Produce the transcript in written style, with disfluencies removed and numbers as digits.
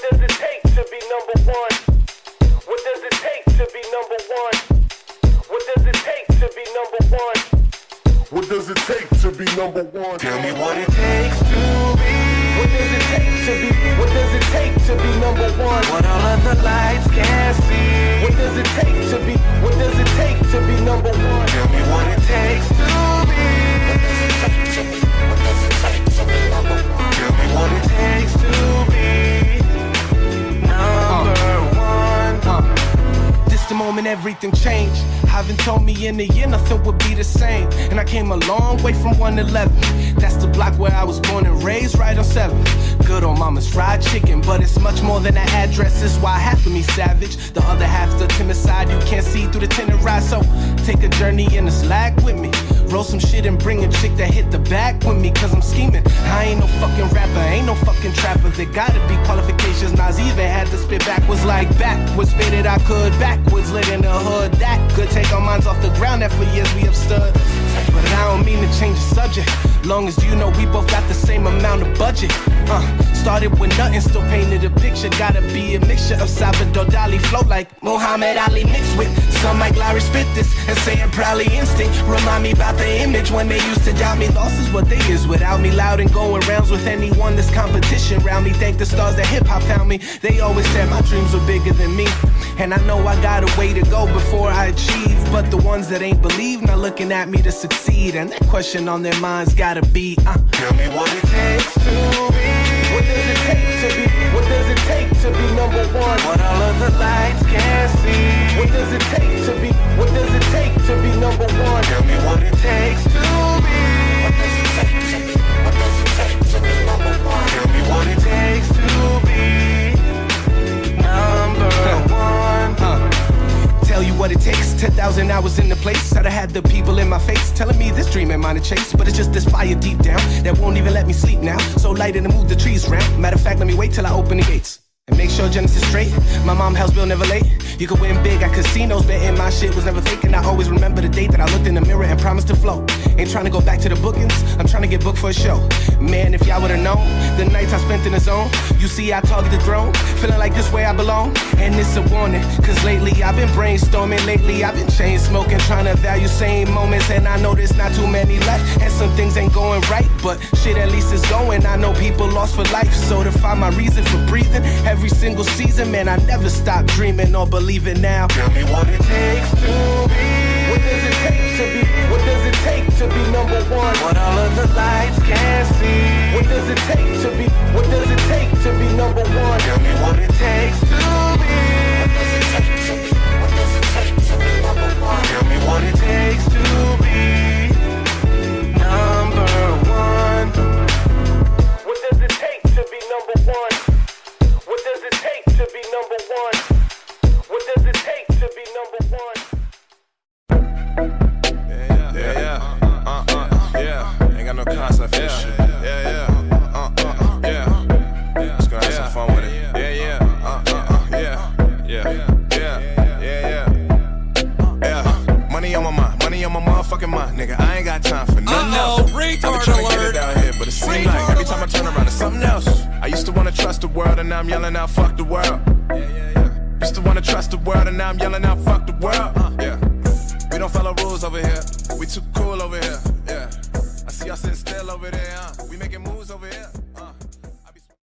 does it take to be number one? What does it take to be number one? What does it take to be number one? What does it take to be number one? Tell me what it takes to be. What does it take to be? What does it take to be number one? What all of the lights can't see. What does it take to be? What does it take to be number one? Tell me what it takes to be. What does it take to be? What does it take to be number one? Tell me what it takes to be number one. This the moment everything changed. Haven't told me in a year nothing would be the same. And I came a long way from 111. That's the block where I was born and raised, right on 7. Good old mama's fried chicken, but it's much more than an address. It's why half of me savage, the other half's the timid side you can't see through the tinted ride. So take a journey in the slag with me. Roll some shit and bring a chick that hit the back with me, cause I'm scheming. I ain't no fucking rapper, ain't no fucking trapper. There gotta be qualifications. Nas even had to spit backwards like backwards. Spit it I could backwards, lit in the hood. That could take our minds off the ground that for years we have stood. But I don't mean to change the subject. Long as you know we both got the same amount of budget. Started with nothing, still painted a picture. Gotta be a mixture of Salvador Dali flow like Muhammad Ali mixed with some Mike Lowry spit this and say it proudly instinct. Remind me about the image when they used to doubt me. Lost is what they is without me. Loud and going rounds with anyone that's competition round me. Thank the stars that hip hop found me. They always said my dreams were bigger than me. And I know I got a way to go before I achieve. But the ones that ain't believe not looking at me to succeed. And that question on their minds gotta be tell me what it takes to be. What does it take to be? What does it take to be number one? What all of the lights can't see. What does it take to be? What does it take to be number one? Tell me what it takes to be. What does it take to be? What does it take to be number one? Tell me what it takes to be number one. Tell you what it takes, 10,000 hours in the place. I'd have had the people in my face telling me this dream ain't mine to chase. But it's just this fire deep down that won't even let me sleep now. So light in the mood, the trees round. Matter of fact, let me wait till I open the gates and make sure Genesis straight. My mom house bill never late. You could win big at casinos, betting my shit was never fake. And I always remember the date that I looked in the mirror and promised to flow. Ain't trying to go back to the bookings, I'm trying to get booked for a show. Man, if y'all would've known the nights I spent in the zone. You see I target the throne, feeling like this way I belong. And it's a warning, cause lately I've been brainstorming. Lately I've been chain smoking, trying to value same moments. And I know there's not too many left, and some things ain't going right. But shit at least it's going, I know people lost for life. So to find my reason for breathing every single season, man, I never stop dreaming or believing now. Tell me what it takes to be. What does it take to be? What does it take to be number one? What all of the lights can't see. What does it take to be? What does it take to be number one? Tell me what it takes to be. What does it take to be? What does it take to be number one? Tell me what it takes to be number one. What does it take to be number one? What does it take to be number one? What does it take to be number one? Ain't got no concept for this shit. Yeah. Just gonna have some fun with it. Yeah. Money on my mind, money on my motherfucking mind, nigga. I ain't got time for nothing else. I've been trying to get it down here, but it seems like every time I turn around, it's something else. I used to wanna trust the world, and now I'm yelling out, fuck the world. Used to wanna trust the world, and now I'm yelling out, fuck the world. We don't follow rules over here. We too cool over here. I see y'all sitting still over there.